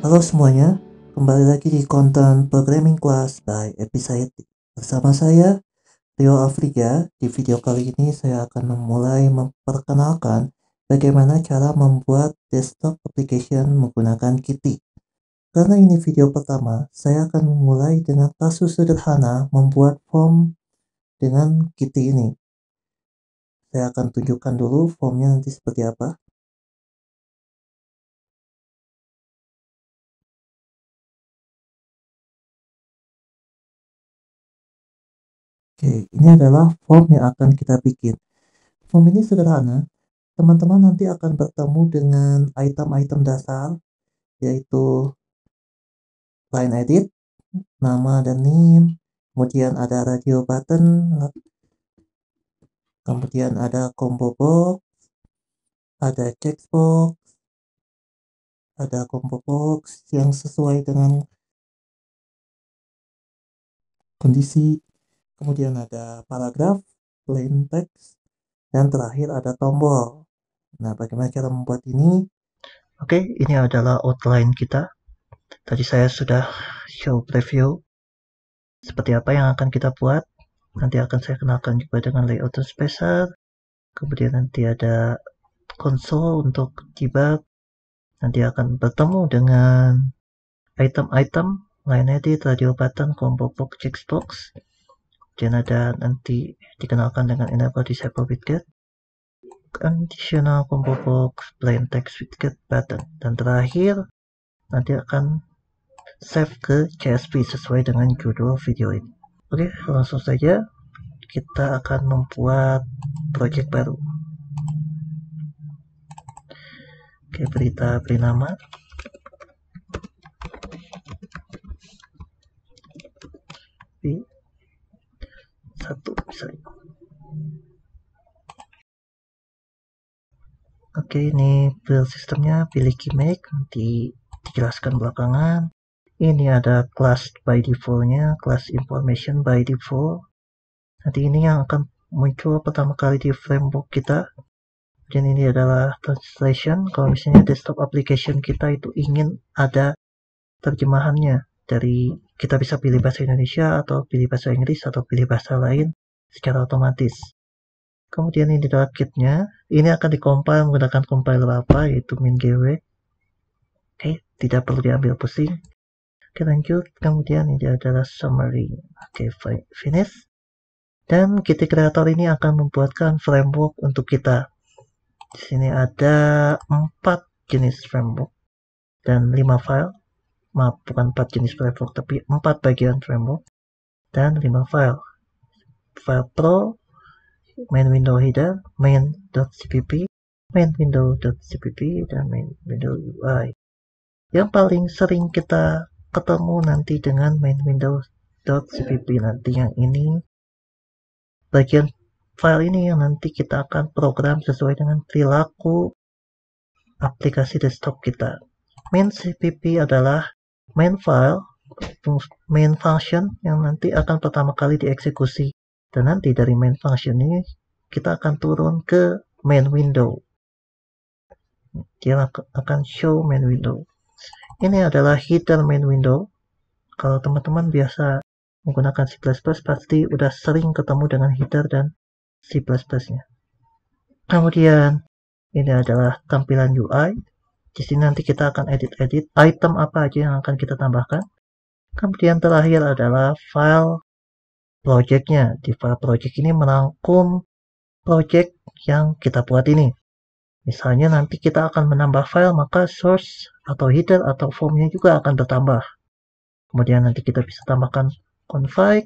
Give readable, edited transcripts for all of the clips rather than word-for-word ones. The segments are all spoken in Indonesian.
Halo semuanya, kembali lagi di konten Programming Class by Episode. Bersama saya, Rio Afriga. Di video kali ini saya akan memulai memperkenalkan bagaimana cara membuat desktop application menggunakan Qt. Karena ini video pertama, saya akan memulai dengan kasus sederhana membuat form dengan Qt ini. Saya akan tunjukkan dulu formnya nanti seperti apa. Oke, ini adalah form yang akan kita bikin. Form ini sederhana. Teman-teman nanti akan bertemu dengan item-item dasar, yaitu line edit, nama dan name, kemudian ada radio button, kemudian ada combo box, ada checkbox, ada combo box yang sesuai dengan kondisi, kemudian ada paragraf, plain text, dan terakhir ada tombol. Nah, bagaimana cara membuat ini? Oke, ini adalah outline kita. Tadi saya sudah show preview seperti apa yang akan kita buat. Nanti akan saya kenalkan juga dengan layout spacer. Kemudian nanti ada konsol untuk debug. Nanti akan bertemu dengan item-item, line edit, radio button, combo box, checkbox. Kemudian ada nanti dikenalkan dengan enable disable widget, conditional combo box, plain text widget button. Dan terakhir nanti akan save ke CSV sesuai dengan judul video ini. Oke, langsung saja kita akan membuat project baru. Oke, beri nama. B1 misalnya. Oke, ini build sistemnya, pilih Keymaker, nanti dijelaskan belakangan. Ini ada class by default-nya, class information by default. Nanti ini yang akan muncul pertama kali di framework kita. Dan ini adalah translation. Kalau misalnya desktop application kita itu ingin ada terjemahannya, dari kita bisa pilih bahasa Indonesia atau pilih bahasa Inggris atau pilih bahasa lain secara otomatis. Kemudian ini adalah kitnya. Ini akan dikompil menggunakan compiler apa, yaitu MinGW. Oke, tidak perlu diambil pusing. Oke, lanjut. Kemudian ini adalah summary. Oke, finish. Dan Qt Creator ini akan membuatkan framework untuk kita. Di sini ada 4 jenis framework dan 5 file. Maaf, bukan 4 jenis framework, tapi 4 bagian framework dan 5 file. File Pro, main window header, main.cpp, main window.cpp, dan main window UI. Yang paling sering kita ketemu nanti dengan main window.cpp nanti yang ini. Bagian file ini yang nanti kita akan program sesuai dengan perilaku aplikasi desktop kita. Main CPP adalah main file, main function yang nanti akan pertama kali dieksekusi. Dan nanti dari main function ini kita akan turun ke main window. Dia akan show main window. Ini adalah header main window. Kalau teman-teman biasa menggunakan C++ pasti udah sering ketemu dengan header dan C++ nya. Kemudian ini adalah tampilan UI. Di sini nanti kita akan edit item apa aja yang akan kita tambahkan. Kemudian terakhir adalah file project-nya. Di file project ini merangkum project yang kita buat ini. Misalnya nanti kita akan menambah file, maka source atau header atau formnya juga akan bertambah. Kemudian nanti kita bisa tambahkan config.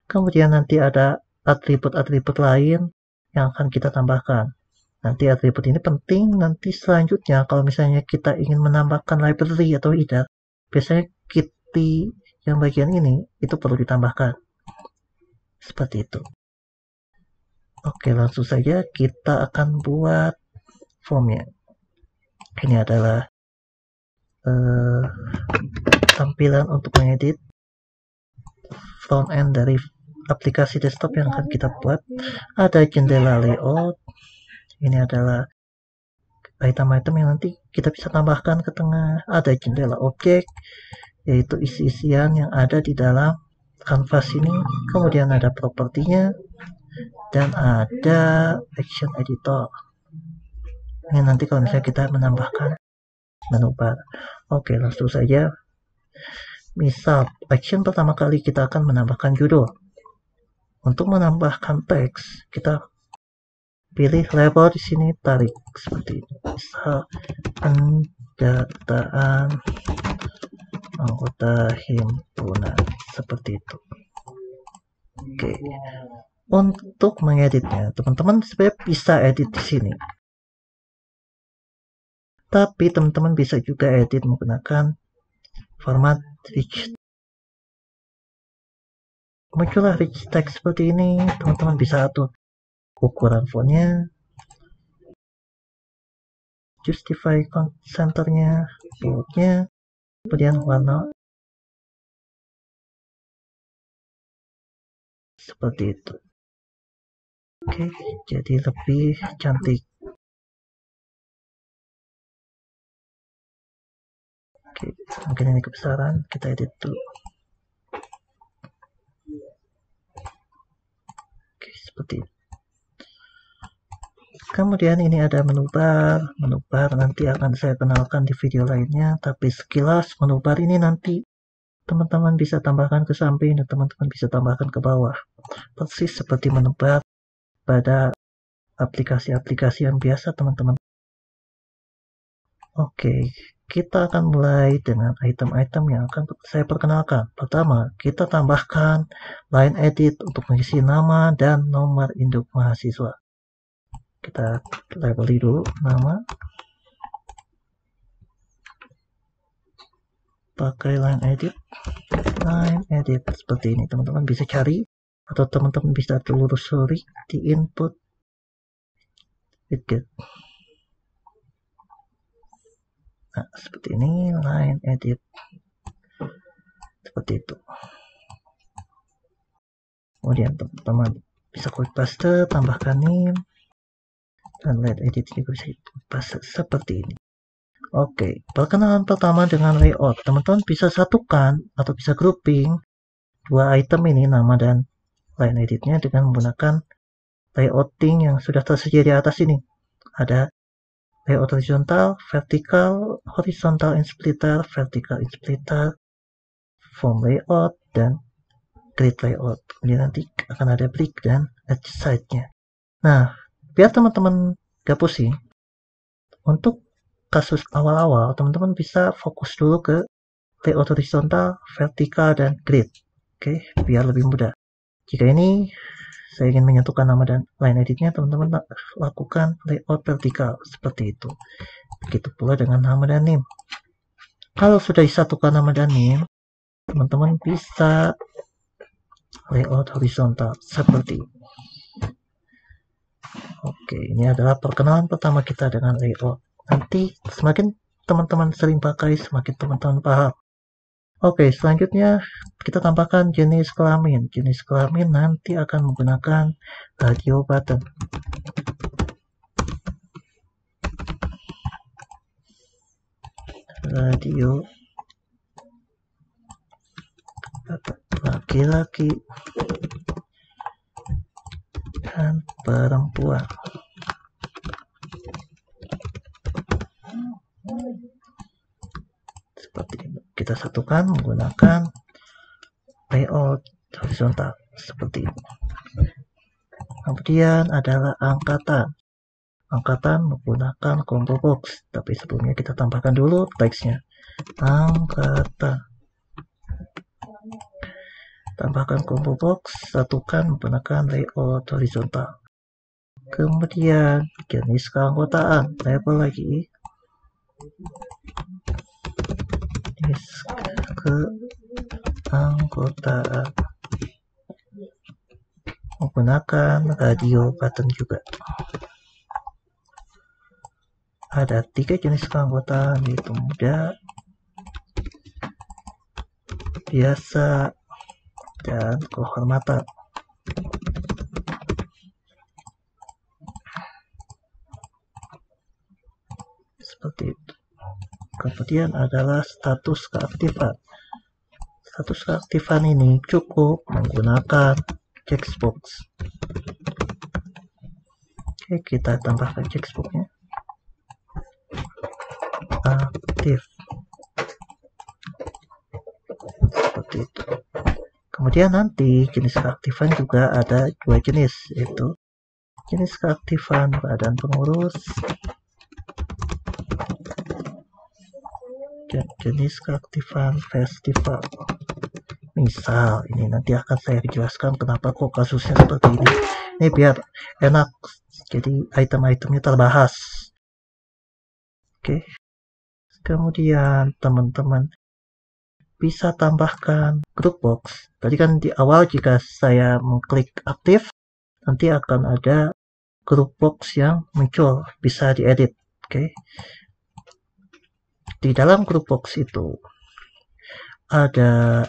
Kemudian nanti ada atribut-atribut lain yang akan kita tambahkan. Nanti atribut ini penting nanti selanjutnya kalau misalnya kita ingin menambahkan library atau header, biasanya Qt yang bagian ini itu perlu ditambahkan. Seperti itu. Oke, langsung saja kita akan buat formnya. Ini adalah tampilan untuk mengedit front end dari aplikasi desktop yang akan kita buat. Ada jendela layout. Ini adalah item-item yang nanti kita bisa tambahkan ke tengah. Ada jendela objek, yaitu isi-isian yang ada di dalam kanvas ini. Kemudian ada propertinya, dan ada action editor. Ini nanti kalau misalnya kita menambahkan menu bar. Oke, langsung saja. Misal, action pertama kali kita akan menambahkan judul. Untuk menambahkan teks, kita pilih label di sini, tarik seperti ini. Misal, pendataan anggota himpunan, seperti itu. Oke. Untuk mengeditnya, teman-teman sebenarnya bisa edit di sini. Tapi teman-teman bisa juga edit menggunakan format rich. Muncullah rich text seperti ini, teman-teman bisa atur ukuran fontnya, justify centernya, boldnya, kemudian warna seperti itu. Oke, jadi lebih cantik. Oke, mungkin ini kebesaran, kita edit dulu. Oke, seperti itu. Kemudian ini ada menu bar. Menu bar nanti akan saya kenalkan di video lainnya, tapi sekilas menu bar ini nanti teman-teman bisa tambahkan ke samping dan teman-teman bisa tambahkan ke bawah. Persis seperti menu bar pada aplikasi-aplikasi yang biasa teman-teman. Oke, kita akan mulai dengan item-item yang akan saya perkenalkan. Pertama, kita tambahkan line edit untuk mengisi nama dan nomor induk mahasiswa. Kita labeli dulu nama, pakai line edit seperti ini. Teman-teman bisa cari atau teman-teman bisa telusuri di input widget. Nah, seperti ini line edit, seperti itu. Kemudian teman-teman bisa klik paste, tambahkan name, dan line edit juga bisa paste seperti ini. Oke, perkenalan pertama dengan layout. Teman-teman bisa satukan atau bisa grouping dua item ini, nama dan line editnya, dengan menggunakan layouting yang sudah tersedia di atas ini. Ada layout horizontal, vertikal, horizontal in splitter, vertikal in splitter, form layout, dan grid layout. Kemudian nanti akan ada brick dan edge side-nya. Nah, biar teman-teman gak pusing, untuk kasus awal-awal, teman-teman bisa fokus dulu ke layout horizontal, vertikal, dan grid. Oke, biar lebih mudah. Jika ini saya ingin menyatukan nama dan line editnya, teman-teman lakukan layout vertikal seperti itu. Begitu pula dengan nama dan name. Kalau sudah disatukan nama dan name, teman-teman bisa layout horizontal seperti ini. Oke, ini adalah perkenalan pertama kita dengan layout. Nanti semakin teman-teman sering pakai, semakin teman-teman paham. Oke, selanjutnya kita tambahkan jenis kelamin. Jenis kelamin nanti akan menggunakan radio button. Radio laki-laki dan perempuan. Seperti ini. Kita satukan menggunakan layout horizontal seperti ini. Kemudian adalah angkatan. Angkatan menggunakan combo box, tapi sebelumnya kita tambahkan dulu teksnya. Angkatan. Tambahkan combo box, satukan menggunakan layout horizontal. Kemudian jenis keanggotaan, label lagi. Jenis keanggotaan menggunakan radio button juga. Ada 3 jenis keanggotaan, yaitu muda, biasa, dan kehormatan. Seperti itu. Kemudian adalah status keaktifan. Status keaktifan ini cukup menggunakan checkbox. Oke, kita tambahkan checkboxnya. Aktif. Seperti itu. Kemudian nanti jenis keaktifan juga ada dua jenis, yaitu jenis keaktifan badan pengurus dan jenis keaktifan festival. Misal, ini nanti akan saya jelaskan kenapa kok kasusnya seperti ini. Ini biar enak, jadi item-itemnya terbahas. Oke. Kemudian teman-teman bisa tambahkan group box. Tadi kan di awal jika saya mengklik aktif, nanti akan ada group box yang muncul, bisa diedit. Oke. Di dalam group box itu ada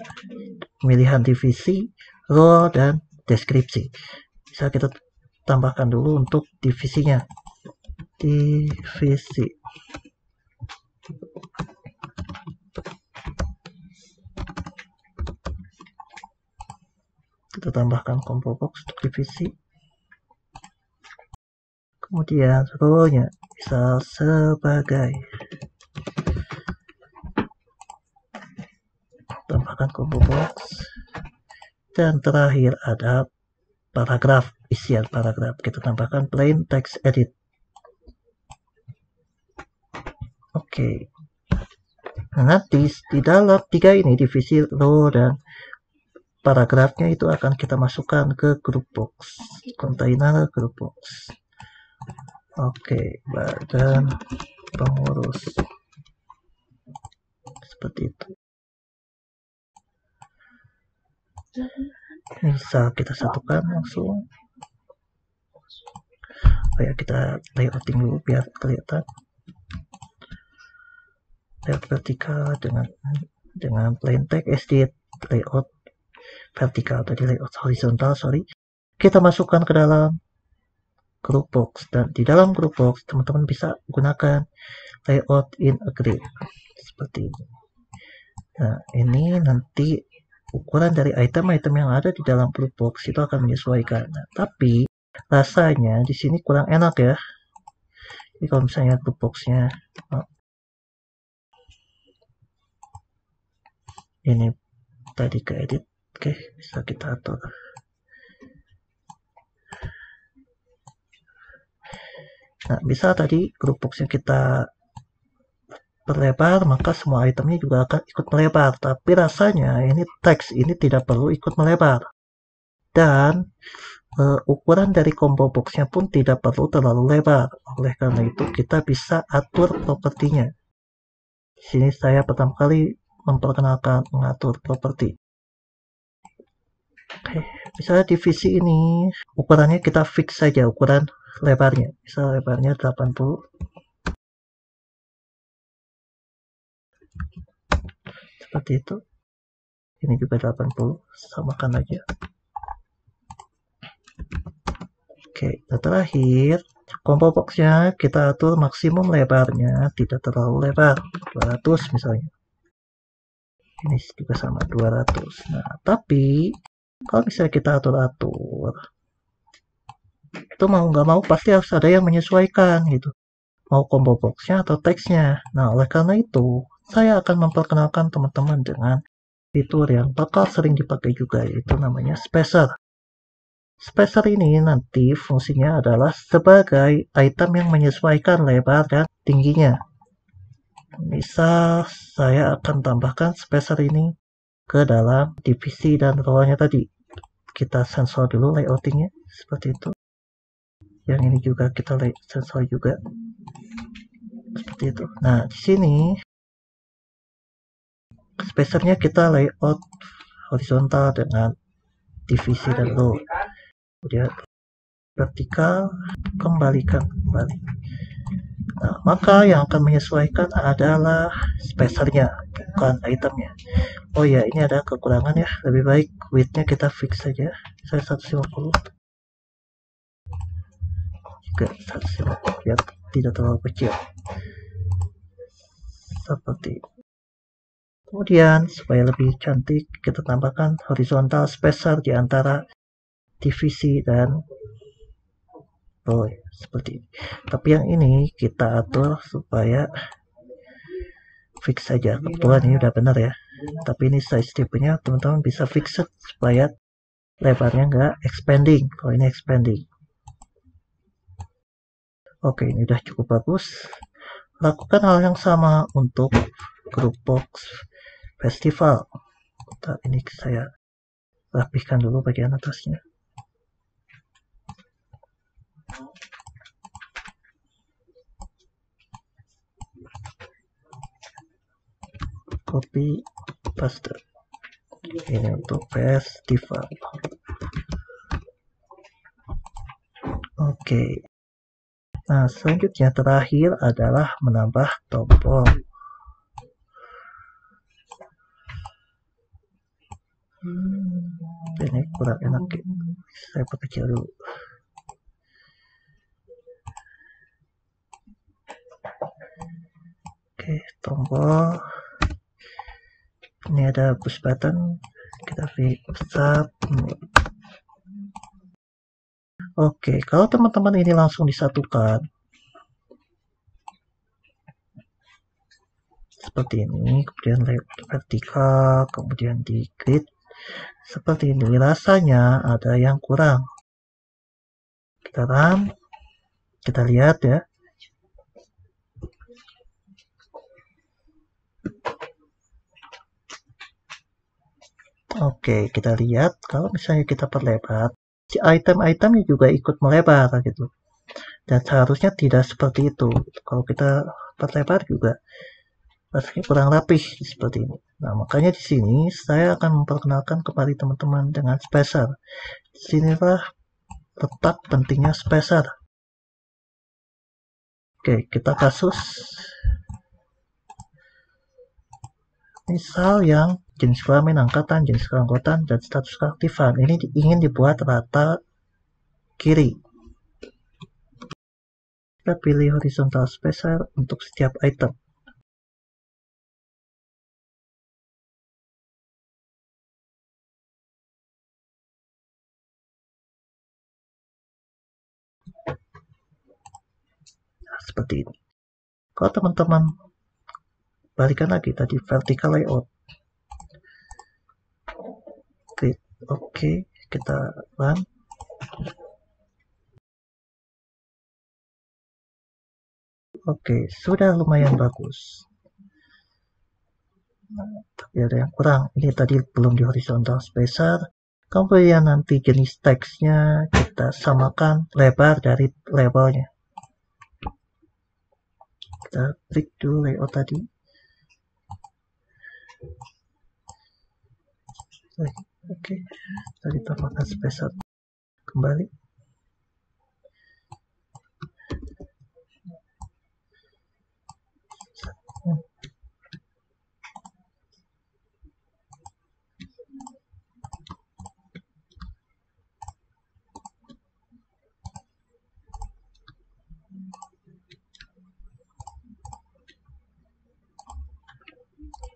pemilihan divisi, role, dan deskripsi. Bisa kita tambahkan dulu untuk divisinya. Divisi. Kita tambahkan combo box untuk divisi. Kemudian role-nya bisa sebagai, tambahkan combo box. Dan terakhir ada paragraf, isian paragraf. Kita tambahkan plain text edit. Oke. Nah, nanti di dalam tiga ini, divisi, row, dan paragrafnya itu akan kita masukkan ke group box, kontainer group box. Oke, badan pengurus. Seperti itu. Bisa kita satukan langsung. Oh ya, kita layouting dulu biar kelihatan. Layout vertikal dengan plain text edit, layout vertikal tadi, layout horizontal, sorry. Kita masukkan ke dalam group box, dan di dalam group box teman-teman bisa gunakan layout in a grid seperti ini. Nah, ini nanti ukuran dari item-item yang ada di dalam group box itu akan menyesuaikan. Nah, tapi rasanya di sini kurang enak ya. Jadi kalau misalnya group boxnya ini tadi ke edit, oke, bisa kita atur. Nah, bisa tadi group boxnya kita berlebar, maka semua itemnya juga akan ikut melebar. Tapi rasanya ini teks ini tidak perlu ikut melebar. Dan ukuran dari combo boxnya pun tidak perlu terlalu lebar. Oleh karena itu kita bisa atur propertinya. Di sini saya pertama kali memperkenalkan mengatur properti. Oke, misalnya divisi ini ukurannya kita fix saja ukuran lebarnya. Misal lebarnya 80. Seperti itu. Ini juga 80, samakan aja. Oke, dan terakhir combo boxnya kita atur maksimum lebarnya tidak terlalu lebar, 200 misalnya. Ini juga sama 200. Nah, tapi kalau misalnya kita atur itu mau nggak mau pasti harus ada yang menyesuaikan gitu, mau combo boxnya atau teksnya. Nah, oleh karena itu saya akan memperkenalkan teman-teman dengan fitur yang bakal sering dipakai juga, yaitu namanya spacer. Spacer ini nanti fungsinya adalah sebagai item yang menyesuaikan lebar dan tingginya. Misal saya akan tambahkan spacer ini ke dalam divisi dan row-nya tadi. Kita sensor dulu layoutingnya seperti itu. Yang ini juga kita sensor juga seperti itu. Nah, di sini spacernya kita layout horizontal dengan divisi dan row. Kemudian vertikal, kembalikan kembali. Nah, maka yang akan menyesuaikan adalah spacernya, bukan itemnya. Oh ya, ini ada kekurangan ya. Lebih baik width-nya kita fix saja. Saya 150. Juga 150 biar tidak terlalu kecil. seperti ini. Kemudian supaya lebih cantik kita tambahkan horizontal spacer di antara divisi dan row seperti ini. Tapi yang ini kita atur supaya fix saja. Kebetulan ini udah benar ya. Tapi ini size tipenya teman-teman bisa fix supaya lebarnya nggak expanding. Kalau ini expanding. Oke, ini udah cukup bagus. Lakukan hal yang sama untuk group box festival. Ini saya rapihkan dulu bagian atasnya. Copy paste. Ini untuk festival. Oke. Nah, selanjutnya terakhir adalah menambah tombol. Ini kurang enak ya. Saya perkecil dulu. Oke, tombol. Ini ada push button. Kita besar. Oke, kalau teman-teman ini langsung disatukan seperti ini, kemudian layout vertikal, kemudian di grid seperti ini, rasanya ada yang kurang. Kita run, kita lihat ya. Oke, kita lihat kalau misalnya kita perlebar, si item-itemnya juga ikut melebar gitu. Dan seharusnya tidak seperti itu. Kalau kita perlebar juga rasanya kurang rapih seperti ini. Nah, makanya di sini saya akan memperkenalkan kepada teman-teman dengan spacer. Disinilah letak pentingnya spacer. Oke, kita kasus misal yang jenis kelamin angkatan, jenis keanggotaan, dan status keaktifan. Ini ingin dibuat rata kiri. Kita pilih horizontal spacer untuk setiap item. Nah, seperti ini. Kalau teman-teman balikan lagi tadi vertical layout. Oke, kita run. Oke, sudah lumayan bagus. Tapi ada yang kurang. Ini tadi belum di horizontal spacer. Kemudian nanti jenis teksnya kita samakan lebar dari labelnya. Kita klik dulu layout tadi. Oke, tadi tambahkan spacer kembali.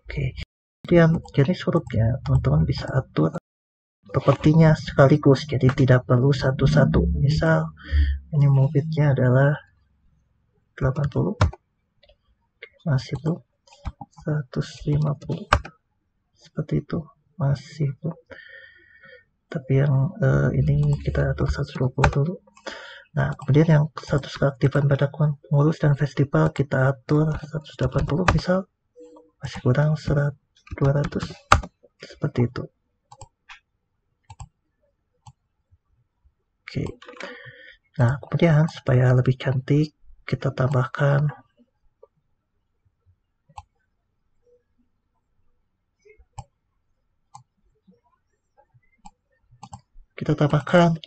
Oke, kemudian jenis hurufnya teman-teman bisa atur sepertinya sekaligus, jadi tidak perlu satu-satu. Misal ini mobitnya adalah 80, masih belum 150, seperti itu masih belum. Tapi yang ini kita atur 120 dulu. Nah, kemudian yang status keaktifan pada pengurus dan festival kita atur 180 misal, masih kurang 200, seperti itu. Oke. Nah, kemudian supaya lebih cantik kita tambahkan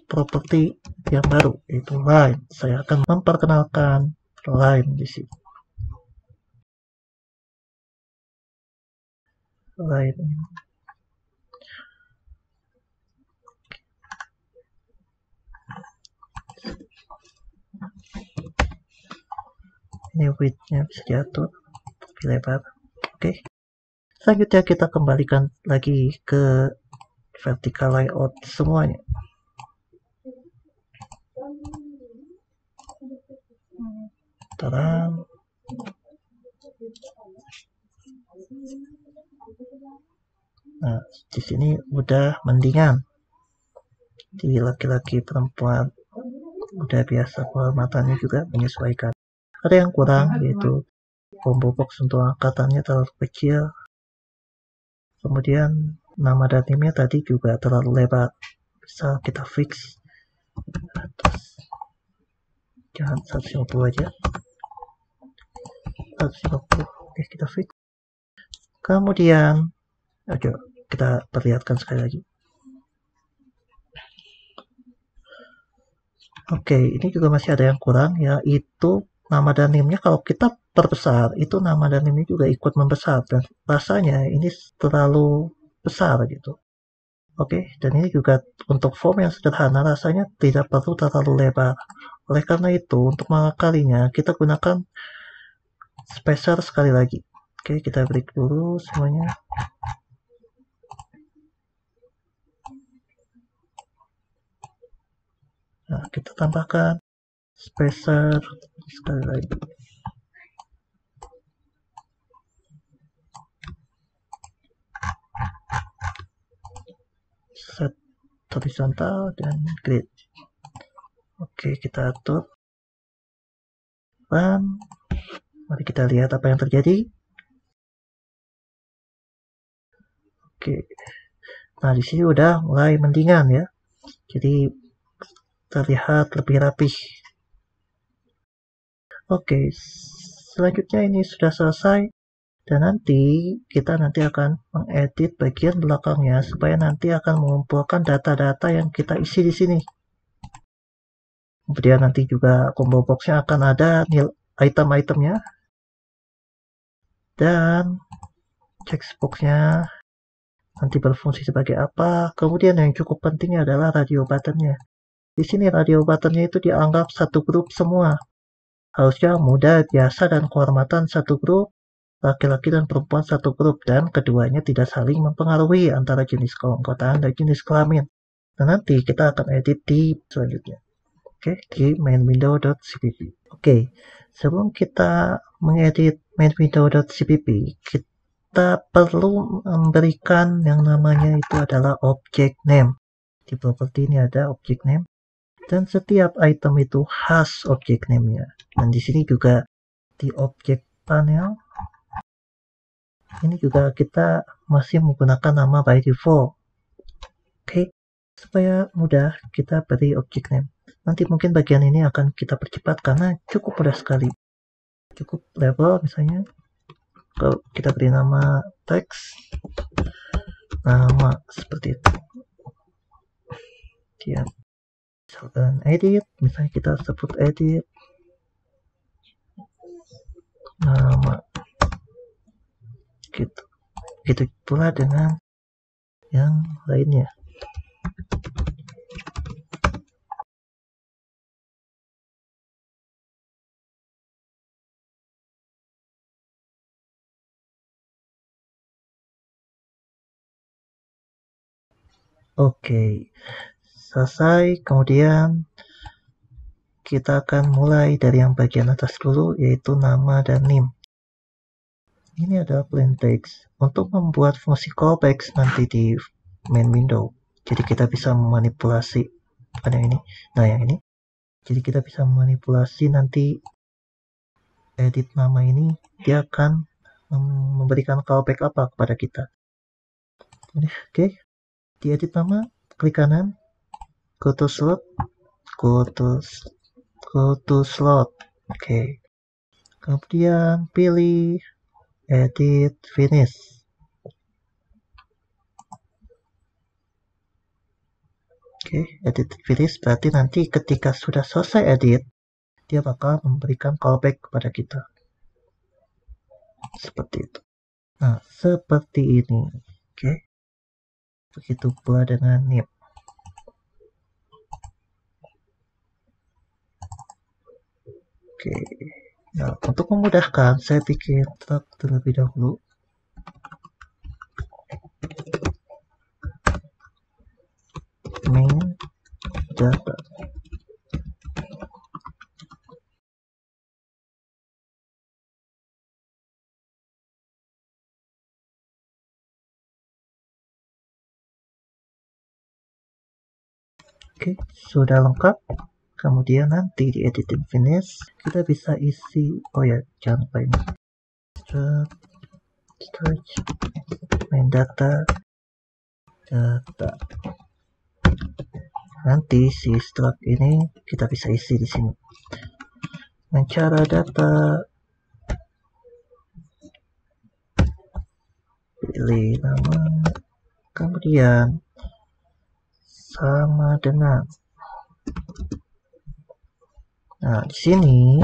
properti yang baru, yaitu line. Saya akan memperkenalkan line di sini. Line ini width-nya bisa diatur lebih lebar. Oke. Selanjutnya kita kembalikan lagi ke vertical layout semuanya. Terang. Nah, di sini udah mendingan. Di laki-laki perempuan udah biasa, formatannya juga menyesuaikan. Ada yang kurang, yaitu combo box untuk angkatannya terlalu kecil. Kemudian nama dan timnya tadi juga terlalu lebar. Bisa kita fix atas. Jangan 150 aja. 150. Oke, kita fix. Kemudian, oke, kita perlihatkan sekali lagi. Oke, ini juga masih ada yang kurang, yaitu nama dan nimnya. Kalau kita perbesar, itu nama dan nimnya juga ikut membesar, dan rasanya ini terlalu besar gitu. Oke, dan ini juga untuk form yang sederhana, rasanya tidak perlu terlalu lebar. Oleh karena itu, untuk mengakalinya, kita gunakan spacer sekali lagi. Oke, kita klik dulu semuanya. Nah, kita tambahkan spacer sekali lagi. Set horizontal dan grid. Oke, kita atur. Dan mari kita lihat apa yang terjadi. Oke. Nah, di sini udah mulai mendingan ya. Jadi terlihat lebih rapih. Oke, selanjutnya ini sudah selesai, dan kita nanti akan mengedit bagian belakangnya supaya nanti akan mengumpulkan data-data yang kita isi di sini. Kemudian nanti juga combo box-nya akan ada item-itemnya, dan checkbox-nya nanti berfungsi sebagai apa. Kemudian yang cukup pentingnya adalah radio button-nya. Di sini radio button-nya itu dianggap satu grup semua. Harusnya muda, biasa, dan kehormatan satu grup, laki-laki dan perempuan satu grup, dan keduanya tidak saling mempengaruhi antara jenis keanggotaan dan jenis kelamin. Dan nanti kita akan edit di selanjutnya. Oke, di main_window.cpp. Oke, sebelum kita mengedit main_window.cpp, kita perlu memberikan yang namanya itu adalah object name. Di properti ini ada object name. Dan setiap item itu khas object name-nya. Dan di sini juga di object panel, ini juga kita masih menggunakan nama by default. Oke, supaya mudah kita beri object name. Nanti mungkin bagian ini akan kita percepat karena cukup mudah sekali. Cukup label misalnya, kalau kita beri nama teks, nama seperti itu. Kemudian misalkan edit, misalnya kita sebut edit nama, gitu. Gitu pula dengan yang lainnya. Oke, selesai. Kemudian kita akan mulai dari yang bagian atas dulu, yaitu nama dan nim. Ini adalah plain text untuk membuat fungsi callbacks nanti di main window. Jadi kita bisa memanipulasi, bukan yang ini, nah yang ini. Jadi kita bisa memanipulasi nanti edit nama ini, dia akan memberikan callback apa kepada kita. Oke, di edit nama, klik kanan, go to slot, go to slot. Oke. Kemudian pilih edit finish. Oke, edit finish berarti nanti ketika sudah selesai edit, dia bakal memberikan callback kepada kita. Seperti itu. Nah, seperti ini. Oke. Begitu pula dengan nim. Oke. Nah, untuk memudahkan, saya bikin tag terlebih dahulu. Oke, sudah lengkap. Kemudian nanti di editing finish kita bisa isi, oh ya jangan lupa ini stretch main data. Nanti si struct ini kita bisa isi di sini. Cara data, pilih nama, kemudian sama dengan. Nah, di sini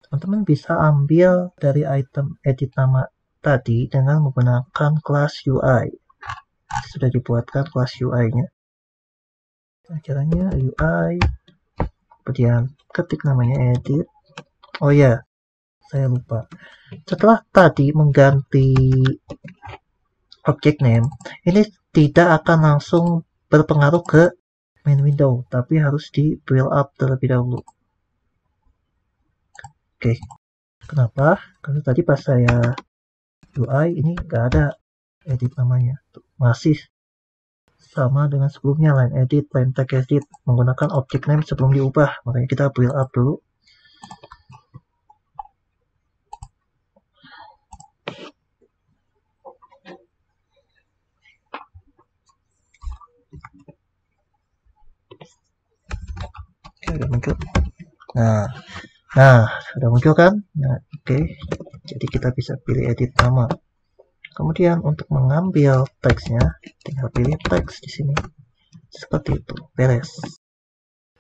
teman-teman bisa ambil dari item edit nama tadi dengan menggunakan kelas UI. Sudah dibuatkan kelas UI-nya. Caranya UI, kemudian ketik namanya edit. Oh ya, saya lupa. Setelah tadi mengganti object name, ini tidak akan langsung berpengaruh ke main window, tapi harus di build up terlebih dahulu. Oke, kenapa? Karena tadi pas saya UI ini nggak ada edit namanya, masih sama dengan sebelumnya, line edit, line tag edit, menggunakan object name sebelum diubah, makanya kita build up dulu. Oke, udah muncul. Nah, sudah muncul kan? Nah, oke. Jadi kita bisa pilih edit nama. Kemudian untuk mengambil teksnya, tinggal pilih teks di sini. Seperti itu, beres.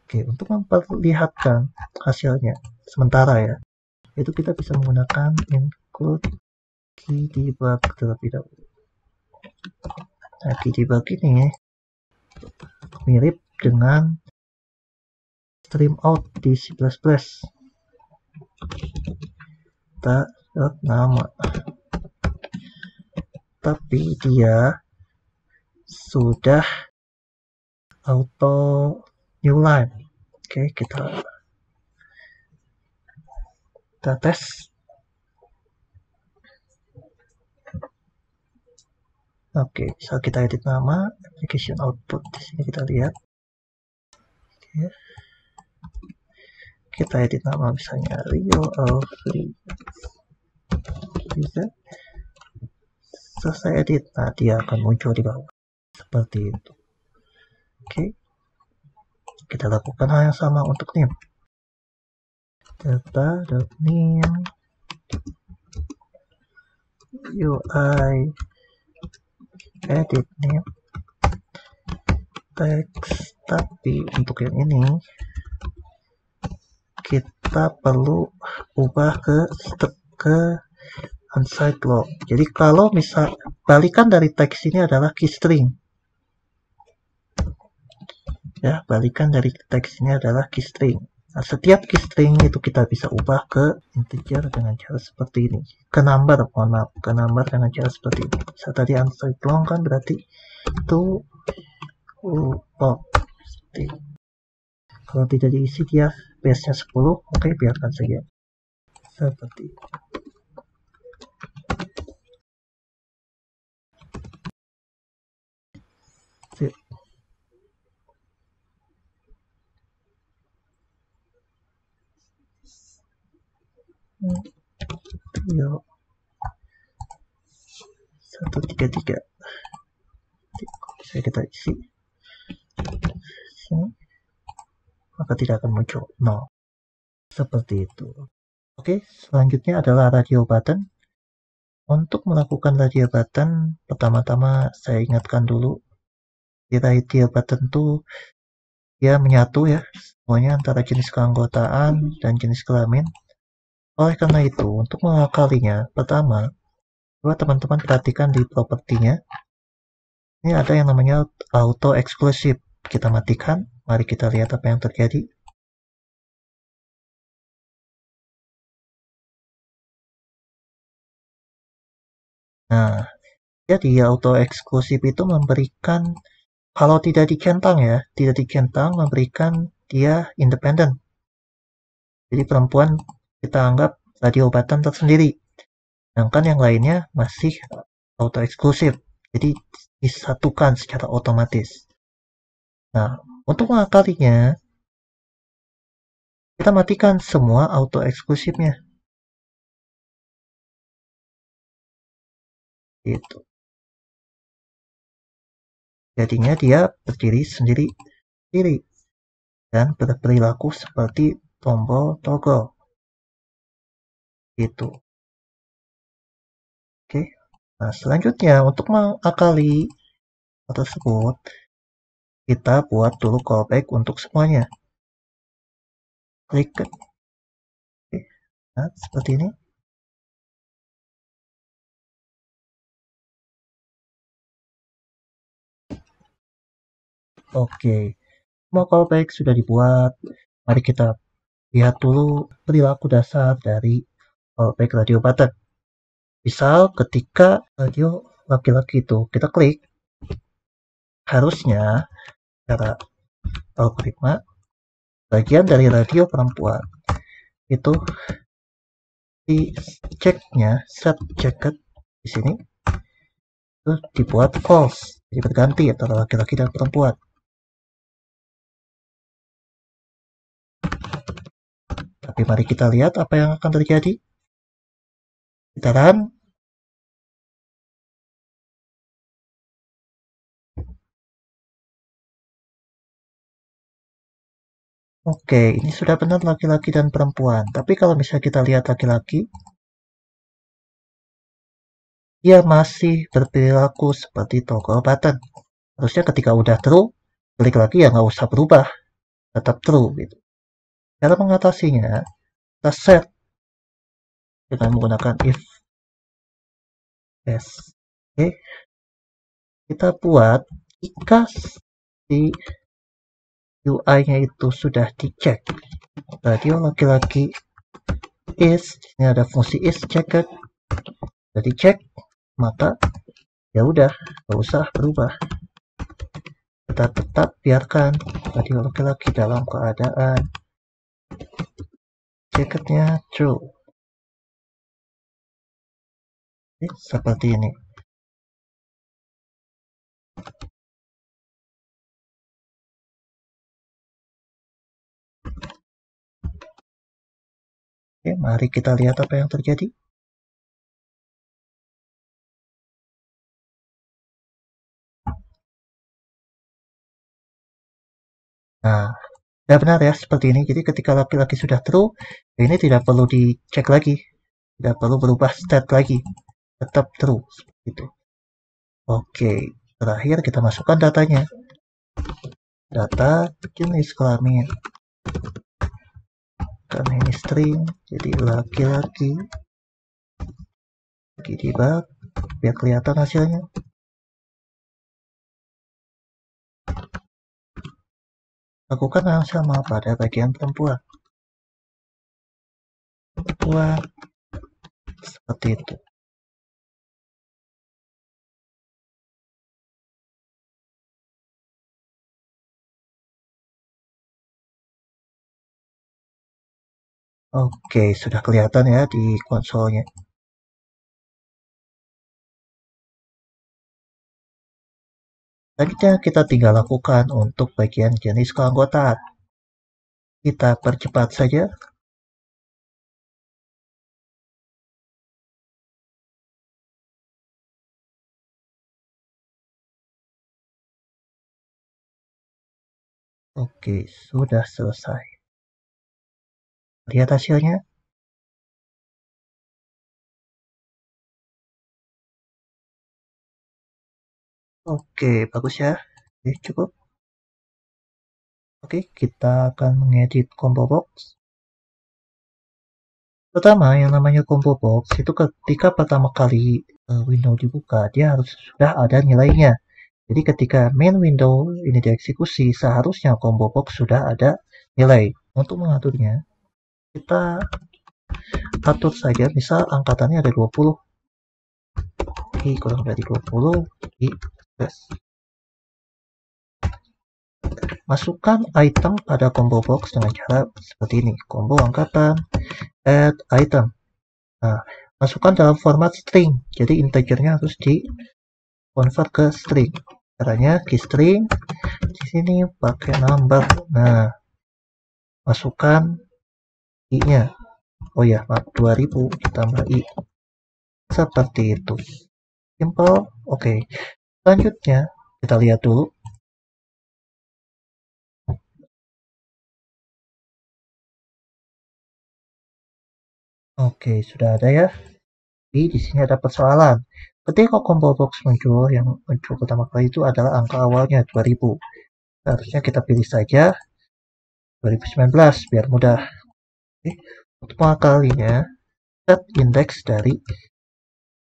Oke, untuk memperlihatkan hasilnya sementara ya, itu kita bisa menggunakan include key debug terlebih dahulu. Nah, key debug ini mirip dengan stream out di C++. Nama, tapi dia sudah auto new line. Oke, kita tes. Oke, saat kita edit nama, application output di sini kita lihat. Oke. Kita edit nama misalnya Rio Alfri. Bisa. Selesai edit, nah dia akan muncul di bawah. Seperti itu. Oke. Kita lakukan hal yang sama untuk name. Data.name UI edit name text, tapi untuk yang ini kita perlu ubah ke unsigned log. Jadi kalau misal balikan dari teks ini adalah key string. Ya, balikan dari teks ini adalah key string. Nah, setiap key string itu kita bisa ubah ke integer dengan cara seperti ini. Ke number, mohon maaf, ke number dengan cara seperti ini. Saat tadi unsigned long kan berarti itu kalau tidak diisi dia base-nya 10, oke, biarkan saja. Seperti itu. Sip. Yo. 133 bisa kita isi sini, maka tidak akan muncul 0. Seperti itu. Oke, selanjutnya adalah radio button. Untuk melakukan radio button, pertama-tama saya ingatkan dulu, di radio button itu dia menyatu ya, semuanya antara jenis keanggotaan dan jenis kelamin. Oleh karena itu, untuk mengakalinya, pertama, coba teman-teman perhatikan di propertinya. Ini ada yang namanya auto exclusive. Kita matikan, mari kita lihat apa yang terjadi. Nah, jadi auto eksklusif itu memberikan, kalau tidak dicentang ya, tidak dicentang, memberikan dia independen. Jadi perempuan kita anggap radio button tersendiri. Sedangkan yang lainnya masih auto eksklusif. Jadi disatukan secara otomatis. Nah, untuk mengakalinya, kita matikan semua auto eksklusifnya. Gitu. Jadinya dia berdiri sendiri dan berperilaku seperti tombol toggle. Gitu. Oke. Nah, selanjutnya untuk mengakali hal tersebut, kita buat dulu callback untuk semuanya. Klik. Oke. Nah, seperti ini. Oke. Semua callback sudah dibuat. Mari kita lihat dulu perilaku dasar dari callback radio button. Misal ketika radio laki-laki itu kita klik, harusnya secara algoritma bagian dari radio perempuan itu diceknya set checked di sini itu dibuat false, jadi berganti antara laki-laki dan perempuan. Tapi mari kita lihat apa yang akan terjadi. Kita run. Oke, ini sudah benar laki-laki dan perempuan. Tapi kalau misalnya kita lihat laki-laki, dia masih berperilaku seperti toggle button. Harusnya ketika udah true, klik lagi ya nggak usah berubah, tetap true gitu. Cara mengatasinya, kita set dengan menggunakan if yes. Oke, kita buat jika si UI-nya itu sudah dicek, radio laki-laki is, ini ada fungsi is checked, sudah dicek, maka ya udah nggak usah berubah. Kita tetap biarkan radio laki-laki dalam keadaan checkednya true. Oke, seperti ini. Oke, mari kita lihat apa yang terjadi. Nah, ya benar ya, seperti ini. Jadi ketika laki-laki sudah true, ini tidak perlu dicek lagi. Tidak perlu berubah state lagi. Tetap true. Seperti itu. Oke, terakhir kita masukkan datanya. Data jenis kelamin. Karena ini string, jadi laki-laki. Lagi debug, biar kelihatan hasilnya. Lakukan yang sama pada bagian perempuan. Perempuan seperti itu. Oke, sudah kelihatan ya di konsolnya. Selanjutnya kita tinggal lakukan untuk bagian jenis keanggotaan. Kita percepat saja. Oke, sudah selesai. Lihat hasilnya. Oke, bagus ya. Oke, cukup. Oke, kita akan mengedit combo box. Pertama, yang namanya combo box itu ketika pertama kali window dibuka, dia harus sudah ada nilainya. Jadi ketika main window ini dieksekusi, seharusnya combo box sudah ada nilai. Untuk mengaturnya, kita atur saja, misal angkatannya ada 20. Oke, kurang dari 20 di plus. Masukkan item pada combo box dengan cara seperti ini. Combo angkatan, add item. Nah, masukkan dalam format string. Jadi integernya harus di convert ke string. Caranya key string di sini pakai number. Nah, masukkan i-nya. Oh ya, 2000 ditambah i. Seperti itu. Simple. Oke. Selanjutnya kita lihat dulu. Oke, sudah ada ya. Di sini ada persoalan. Ketika combo box muncul, yang muncul pertama kali itu adalah angka awalnya 2000. Harusnya kita pilih saja 2019 biar mudah. Oke. Untuk mengakalinya, set indeks dari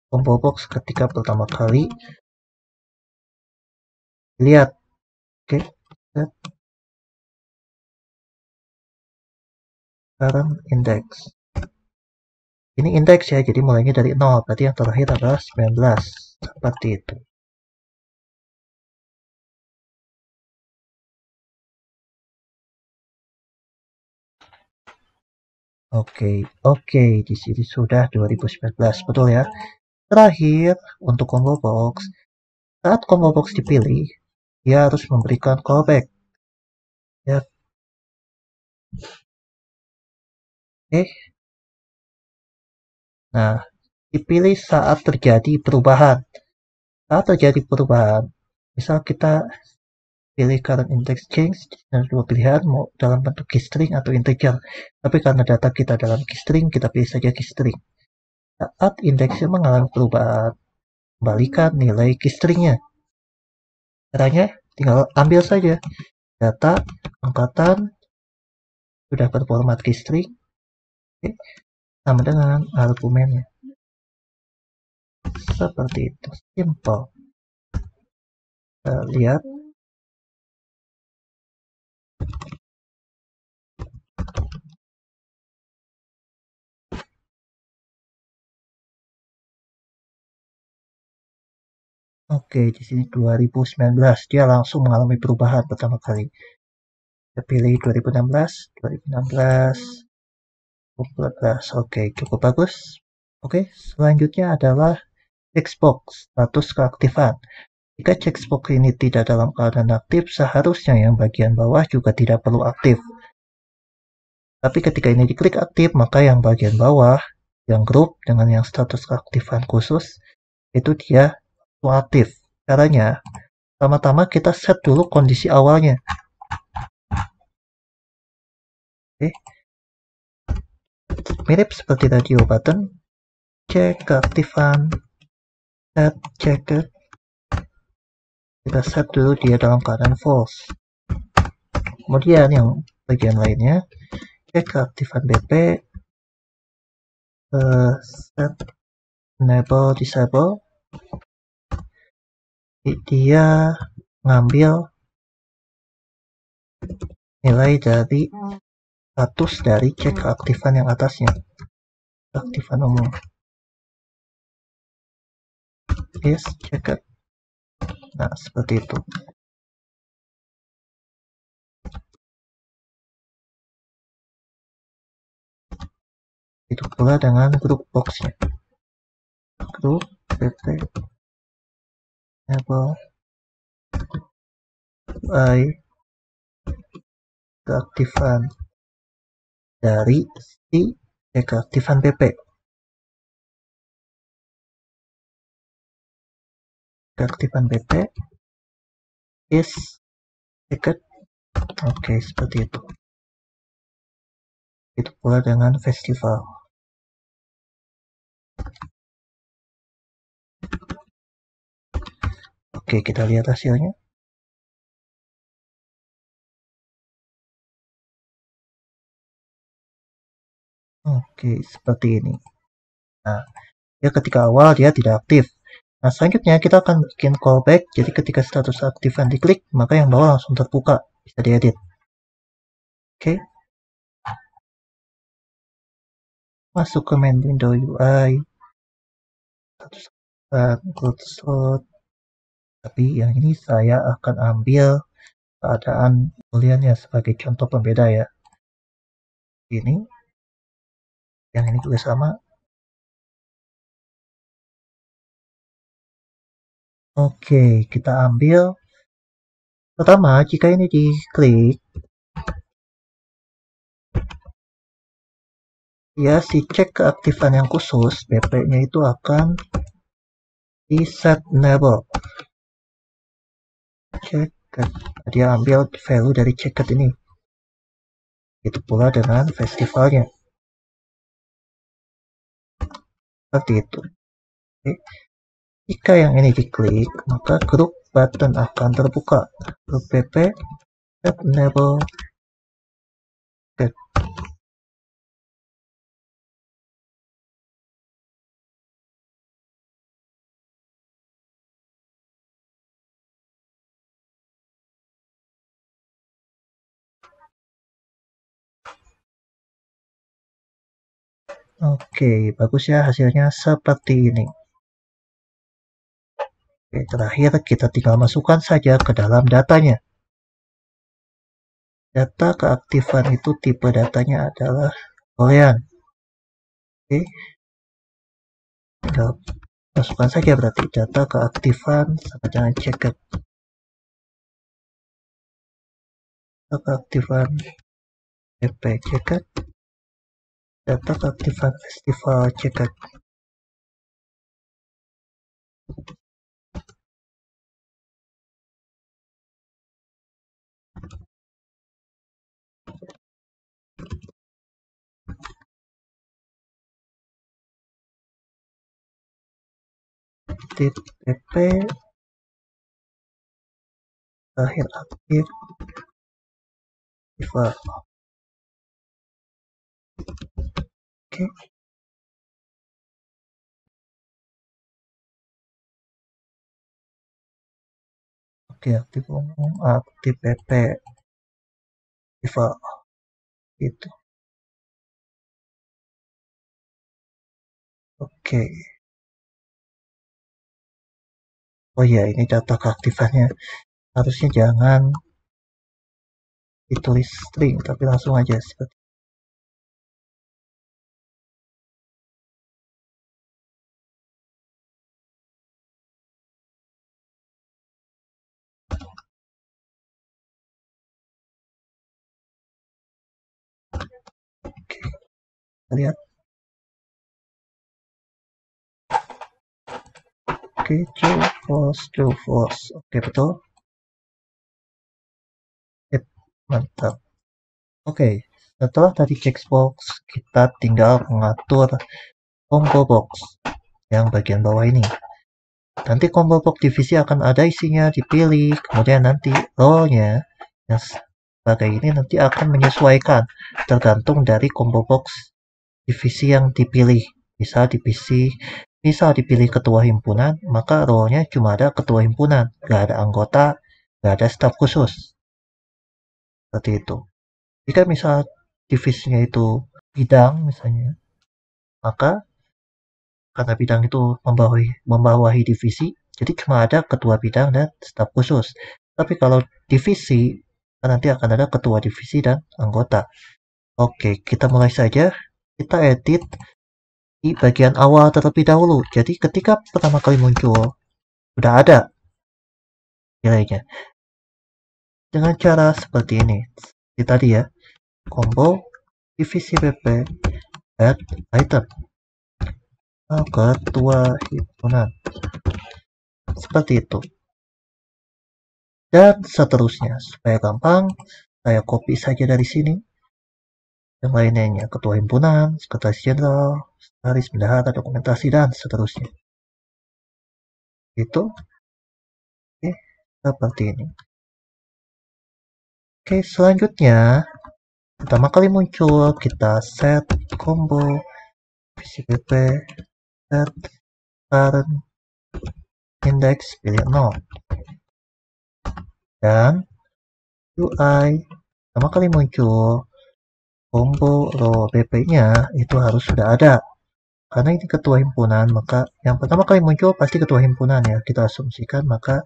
combo box ketika pertama kali lihat. Oke, set current index. Ini indeks ya, jadi mulainya dari 0, berarti yang terakhir adalah 19. Seperti itu. Oke, di sini sudah 2019, betul ya. Terakhir, untuk combo box, saat combo box dipilih, dia harus memberikan callback. Ya. Oke. Nah, dipilih saat terjadi perubahan. Saat terjadi perubahan, misal kita pilih current index change, dan dua pilihan mau dalam bentuk keystring atau integer. Tapi karena data kita dalam keystring, kita pilih saja keystring. Saat indeksnya mengalami perubahan, kembalikan nilai keystringnya. Caranya tinggal ambil saja data angkatan sudah berformat keystring, sama dengan argumennya. Seperti itu, simple. Kita lihat. Oke, di sini 2019 dia langsung mengalami perubahan pertama kali. Kita pilih 2016, 2016, 2014. Oke, cukup bagus. Oke, selanjutnya adalah checkbox status keaktifan. Jika checkbox ini tidak dalam keadaan aktif, seharusnya yang bagian bawah juga tidak perlu aktif. Tapi ketika ini diklik aktif, maka yang bagian bawah, yang grup dengan yang status keaktifan khusus, itu dia aktif. Caranya, pertama-tama kita set dulu kondisi awalnya. Oke. Mirip seperti radio button, cek keaktifan, set checked. Kita set dulu dia dalam keadaan false. Kemudian yang bagian lainnya, cek keaktifan BP, set enable disable. Dia ngambil nilai dari status dari cek keaktifan yang atasnya, keaktifan umum. Yes, checked. Nah, seperti itu. Itu pula dengan grup boxnya. Grup pp enable by keaktifan dari si keaktifan pp. Keaktifan pp is checked. Oke, seperti itu. Itu pula dengan festival. Oke, kita lihat hasilnya. Oke, seperti ini. Nah, ya ketika awal dia tidak aktif. Nah, selanjutnya kita akan bikin callback. Jadi ketika status aktifan diklik, maka yang bawah langsung terbuka. Bisa diedit. Oke. Masuk ke main window UI. Status include slot. Tapi yang ini saya akan ambil keadaan booleannya sebagai contoh pembeda ya. Ini. Yang ini juga sama. Oke, kita ambil Pertama, jika ini diklik, ya si cek keaktifan yang khusus, BP-nya itu akan di set enable. Cek, dia ambil value dari checkered ini. Itu pula dengan festivalnya. Seperti itu. Oke. Jika yang ini diklik, maka grup button akan terbuka. Grup PP set enable. Oke, bagus ya hasilnya seperti ini. Oke, terakhir kita tinggal masukkan saja ke dalam datanya. Data keaktifan itu tipe datanya adalah boolean. Oke, tinggal masukkan saja berarti data keaktifan sama dengan checked. Data keaktifan PP checked. Data keaktifan festival checked. PP terakhir aktif festival. Oke. Oke, aktif umum, aktif PP festival. Gitu. Oke. Oh iya, ini data keaktifannya. Harusnya jangan ditulis string, tapi langsung aja seperti. Oke, kita lihat. Oke, true false. Oke, betul. Mantap. Oke, setelah tadi checkbox, kita tinggal mengatur combo box yang bagian bawah ini. Nanti combo box divisi akan ada isinya dipilih, kemudian nanti role-nya yang sebagai ini nanti akan menyesuaikan tergantung dari combo box divisi yang dipilih. Misal dipilih ketua himpunan, maka role-nya cuma ada ketua himpunan, nggak ada anggota, nggak ada staf khusus. Seperti itu. Jika misal divisinya itu bidang misalnya, maka karena bidang itu membawahi divisi, jadi cuma ada ketua bidang dan staf khusus. Tapi kalau divisi, nanti akan ada ketua divisi dan anggota. Oke, kita mulai saja. Kita edit di bagian awal terlebih dahulu. Jadi ketika pertama kali muncul, sudah ada nilainya. Dengan cara seperti ini. Seperti tadi ya, combo divisi PP add item. Ketua himpunan. Seperti itu. Dan seterusnya. Supaya gampang, saya copy saja dari sini. Yang lainnya, ketua himpunan, sekretaris jenderal, sekretaris bendahara, dokumentasi, dan seterusnya. Itu. Oke, seperti ini. Oke, selanjutnya, pertama kali muncul, kita set combo VCPP, set current index, pilih 0. Dan UI, pertama kali muncul, combo row BP-nya itu harus sudah ada. Karena ini ketua himpunan, maka yang pertama kali muncul pasti ketua himpunan ya. Kita asumsikan, maka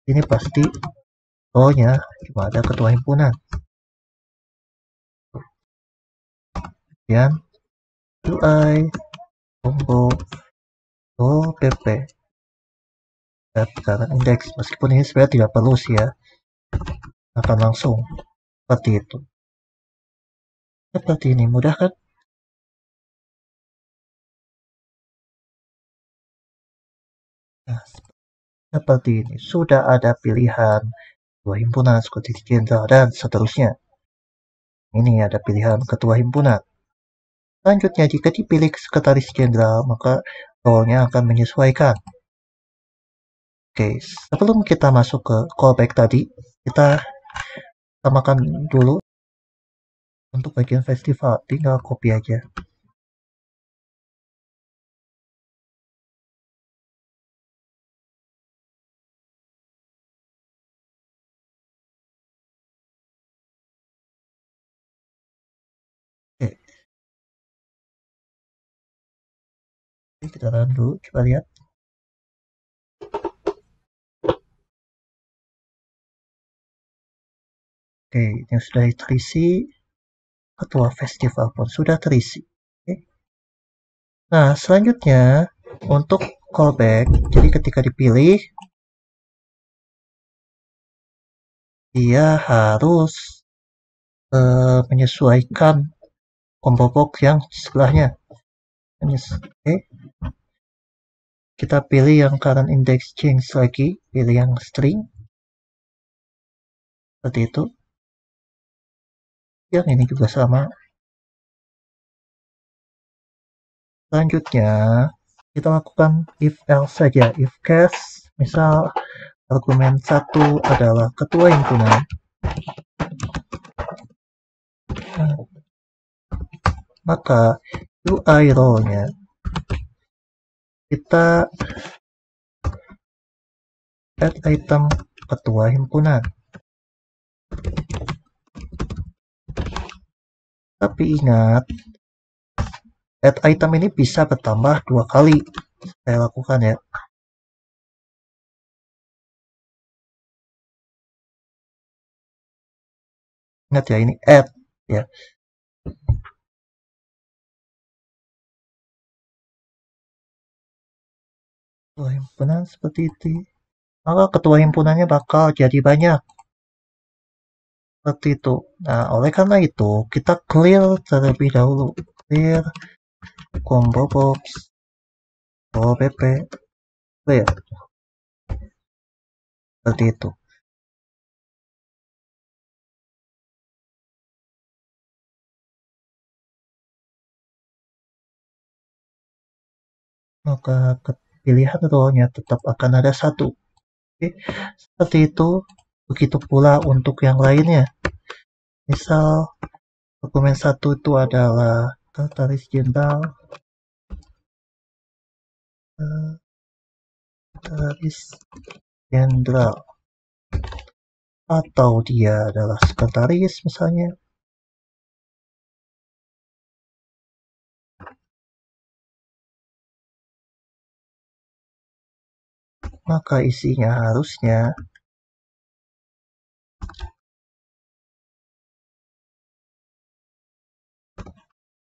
ini pasti row-nya cuma ada ketua himpunan. Kemudian UI combo row PP dan current index. Meskipun ini sebenarnya tidak perlu sih ya. akan langsung seperti itu. Seperti ini, mudah kan? Nah, seperti ini. Sudah ada pilihan ketua himpunan, sekretaris jenderal, dan seterusnya. Ini ada pilihan ketua himpunan. Selanjutnya, jika dipilih sekretaris jenderal, maka role-nya akan menyesuaikan. Oke, sebelum kita masuk ke callback tadi, kita samakan dulu untuk bagian festival. Tinggal copy aja. Oke, kita run dulu, coba lihat. Oke, yang sudah terisi, ketua festival pun sudah terisi. Oke. Nah, selanjutnya untuk callback, jadi ketika dipilih, dia harus menyesuaikan combo box yang sebelahnya. Oke. Kita pilih yang current index change lagi, pilih yang string. Seperti itu. Yang ini juga sama. Selanjutnya, kita lakukan if else saja. If case, misal argumen 1 adalah ketua himpunan. Maka UI role-nya kita add item ketua himpunan. Tapi ingat, add item ini bisa bertambah 2 kali. Saya lakukan ya. Ingat ya, ini add ya. Ketua himpunan seperti itu. Maka ketua himpunannya bakal jadi banyak. Seperti itu. Nah, oleh karena itu, kita clear terlebih dahulu. Clear combo box OPP clear. Seperti itu. Maka pilihan role-nya tetap akan ada satu. Oke. Seperti itu. Begitu pula untuk yang lainnya. Misal dokumen 1 itu adalah sekretaris jenderal, sekretaris jenderal, atau dia adalah sekretaris misalnya. Maka isinya harusnya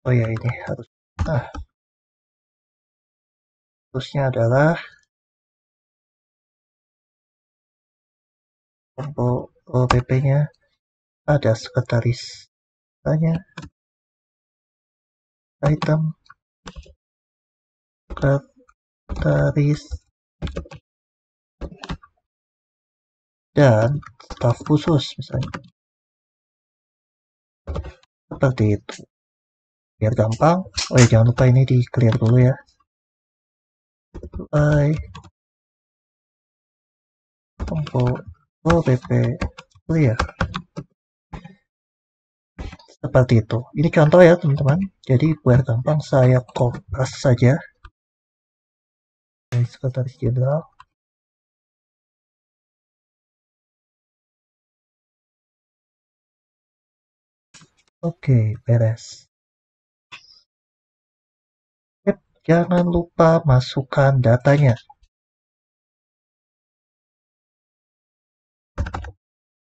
oh ya ini harusnya adalah combo OPP-nya ada sekretaris tanya item sekretaris dan staf khusus misalnya. Seperti itu. Biar gampang. Oh ya jangan lupa ini di clear dulu ya. Bye. Combo OPP clear. Seperti itu. Ini contoh ya teman-teman. Jadi biar gampang saya kopas saja dari sekretaris jenderal. Oke, beres. Jangan lupa masukkan datanya.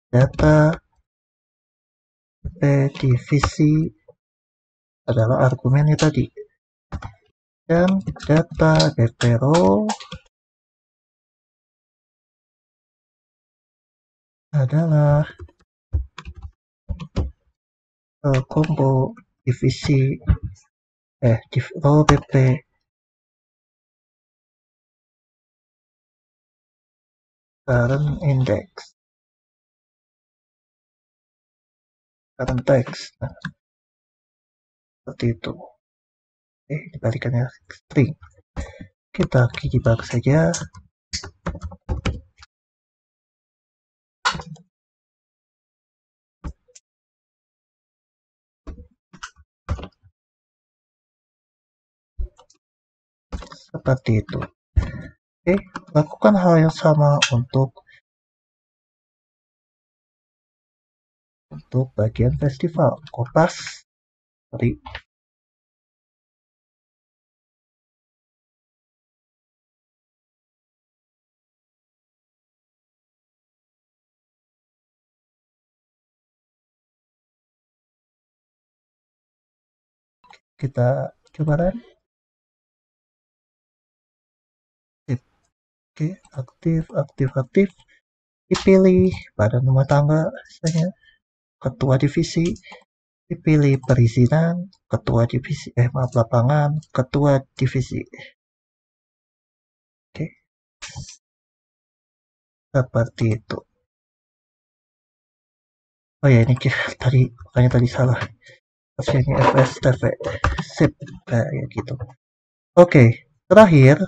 Data divisi adalah argumennya tadi. Dan data DP row adalah combo divisi row BP current index current text. Nah, seperti itu. Dibalikannya string. Kita debug saja. Seperti itu. Lakukan hal yang sama untuk bagian festival. Kopas, sorry. Kita coba run. Aktif. Dipilih badan rumah tangga, misalnya ketua divisi, dipilih perizinan, ketua divisi, lapangan, ketua divisi. Seperti itu. Oh ya, ini makanya tadi salah. Hasilnya FSTV. Sip, kayak gitu. Oke, terakhir,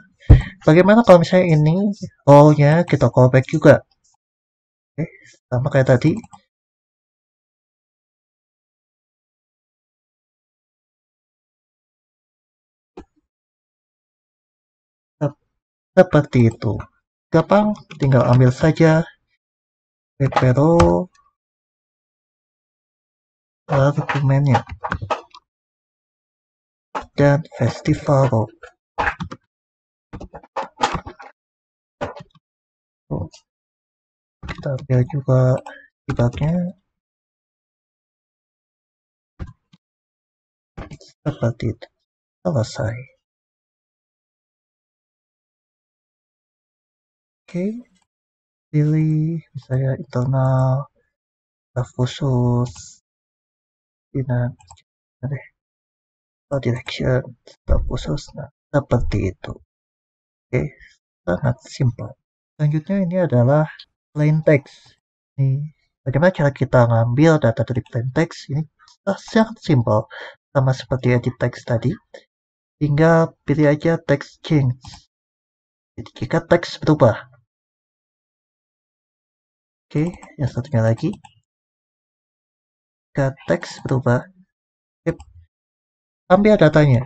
bagaimana kalau misalnya ini role-nya kita callback juga? Sama kayak tadi. Seperti itu. Gampang, tinggal ambil saja PPRO argumennya dan festival row. Kita ambil juga debugnya seperti itu. Selesai. Pilih misalnya internal, staff khusus, direction, staff khusus. Nah, seperti itu. Sangat simpel. Selanjutnya ini adalah plain text. Ini bagaimana cara kita ngambil data dari plain text? Ini sangat simpel, sama seperti edit text tadi. Tinggal pilih aja text change. Jadi jika teks berubah. Yang satunya lagi. Jika teks berubah, ambil datanya.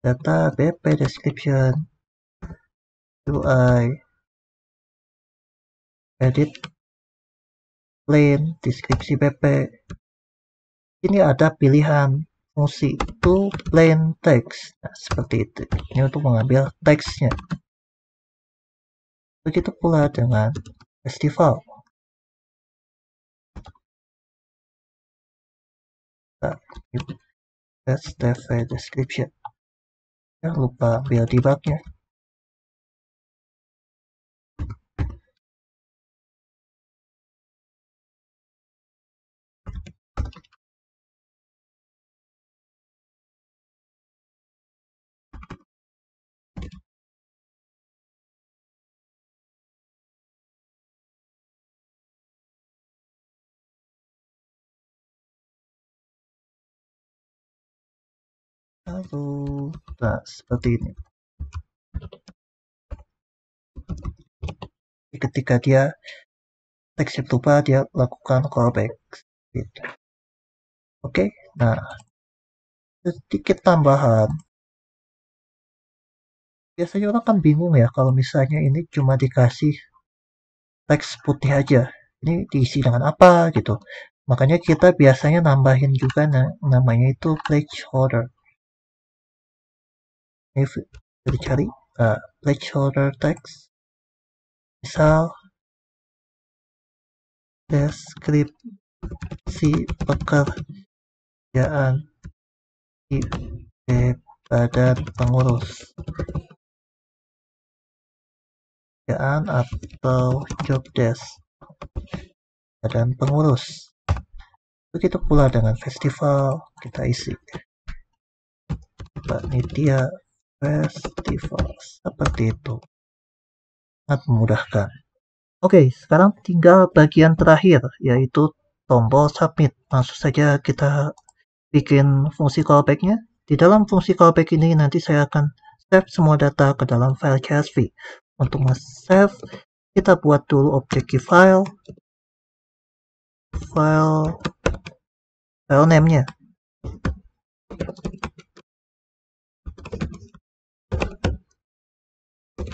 Data BP description, UI, edit, plain, deskripsi BP. Ini ada pilihan fungsi to plain text. Nah, seperti itu. Ini untuk mengambil teksnya. Begitu pula dengan festival. Nah, that's the description. Jangan lupa ambil debugnya. Lalu, nah seperti ini. Ketika dia teksnya berubah, dia lakukan callback. Gitu. Oke, nah sedikit tambahan. Biasanya orang kan bingung ya kalau misalnya ini cuma dikasih teks putih aja. Ini diisi dengan apa gitu. Makanya kita biasanya nambahin juga namanya itu placeholder. Ini bisa dicari placeholder text. Misal deskripsi pekerjaan di badan pengurus pekerjaan atau job desk. dan pengurus. Begitu pula dengan festival, kita isi panitia festival, seperti itu. Sangat memudahkan. Oke, sekarang tinggal bagian terakhir, yaitu tombol submit. Langsung saja kita bikin fungsi callback-nya. Di dalam fungsi callback ini nanti saya akan save semua data ke dalam file CSV. Untuk nge-save, kita buat dulu objek file name-nya.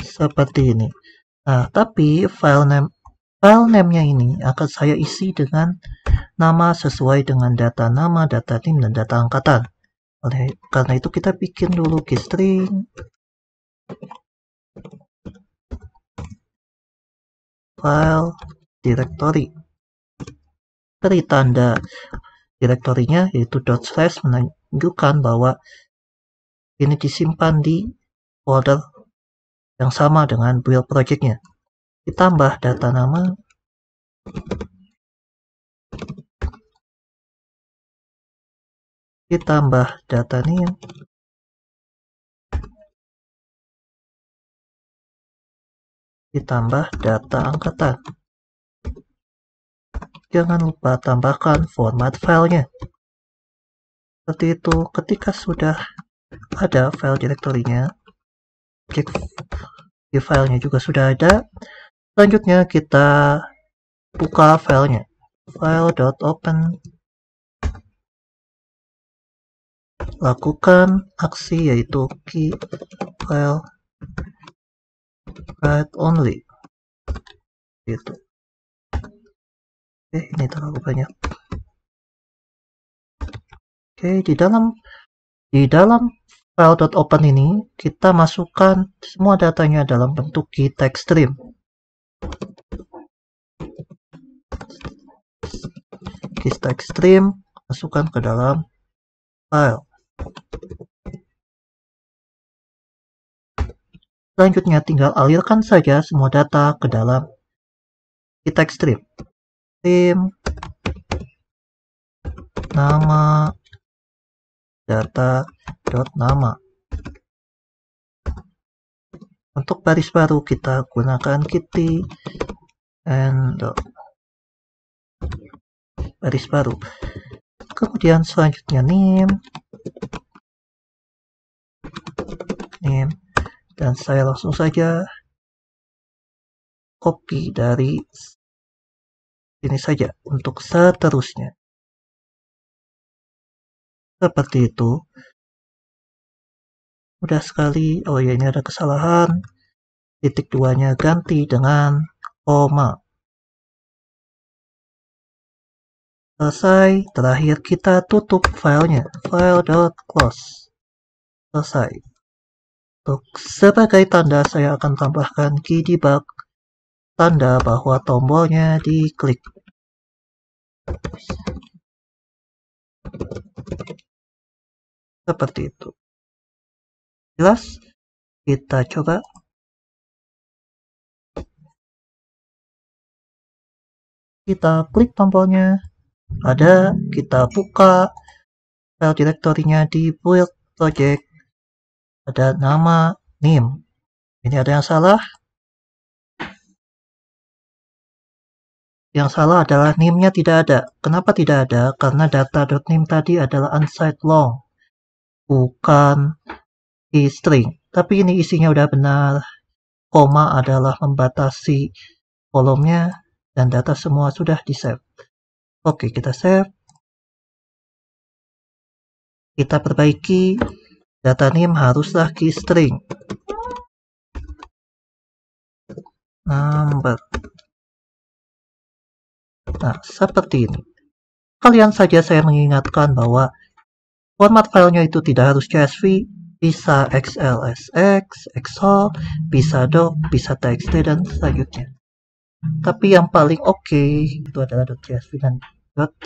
Seperti ini. Nah, tapi file name-nya ini akan saya isi dengan nama sesuai dengan data nama, data NIM, dan data angkatan. Karena itu kita bikin dulu keystring file directory. Beri tanda direktorinya yaitu ./ menunjukkan bahwa ini disimpan di folder yang sama dengan build project-nya. Ditambah data nama, ditambah data NIM, ditambah data angkatan. Jangan lupa tambahkan format filenya. Seperti itu, ketika sudah ada file direktorinya, objek di filenya juga sudah ada. Selanjutnya kita buka filenya, file.open. Lakukan aksi yaitu key file write only. Gitu. Oke, ini terlalu banyak. Oke, di dalam file.open ini kita masukkan semua datanya dalam bentuk key text stream. Key text stream masukkan ke dalam file. Selanjutnya tinggal alirkan saja semua data ke dalam key text stream. Nama data.nama. Untuk baris baru kita gunakan kitty and baris baru. Kemudian selanjutnya name, dan saya langsung saja copy dari ini saja untuk seterusnya. Seperti itu. Mudah sekali. Oh ya, ini ada kesalahan. Titik 2-nya ganti dengan koma. Selesai. Terakhir kita tutup filenya. File.close. Selesai. Sebagai tanda saya akan tambahkan key debug. Tanda bahwa tombolnya diklik. Seperti itu. Jelas? Kita coba. Kita klik tombolnya. Ada, kita buka file direktorinya di build project. Ada nama NIM. Ini ada yang salah. Yang salah adalah NIM-nya tidak ada. Kenapa tidak ada? Karena data.nim tadi adalah unsigned long. Bukan string. Tapi ini isinya udah benar. Koma adalah membatasi kolomnya. Dan data semua sudah di-save. Oke, kita save. Kita perbaiki. Data NIM haruslah key string. Number. Nah, seperti ini. Kalian saja saya mengingatkan bahwa format filenya itu tidak harus CSV, bisa XLSX, XHAL, bisa doc, bisa txt, dan selanjutnya. Tapi yang paling oke itu adalah .csv dan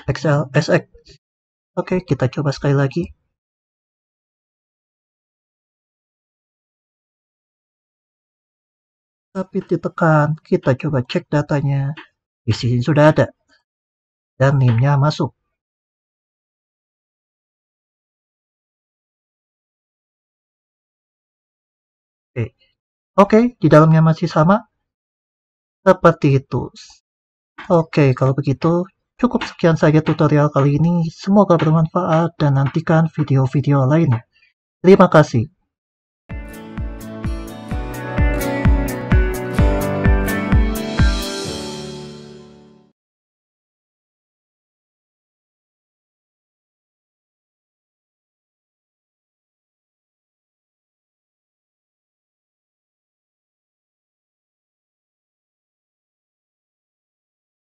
.xlsx. Oke, kita coba sekali lagi. Tapi ditekan, kita coba cek datanya. Di sini sudah ada. dan NIM-nya masuk. Oke, di dalamnya masih sama? Seperti itu. Oke, kalau begitu cukup sekian saja tutorial kali ini. Semoga bermanfaat dan nantikan video-video lainnya. Terima kasih.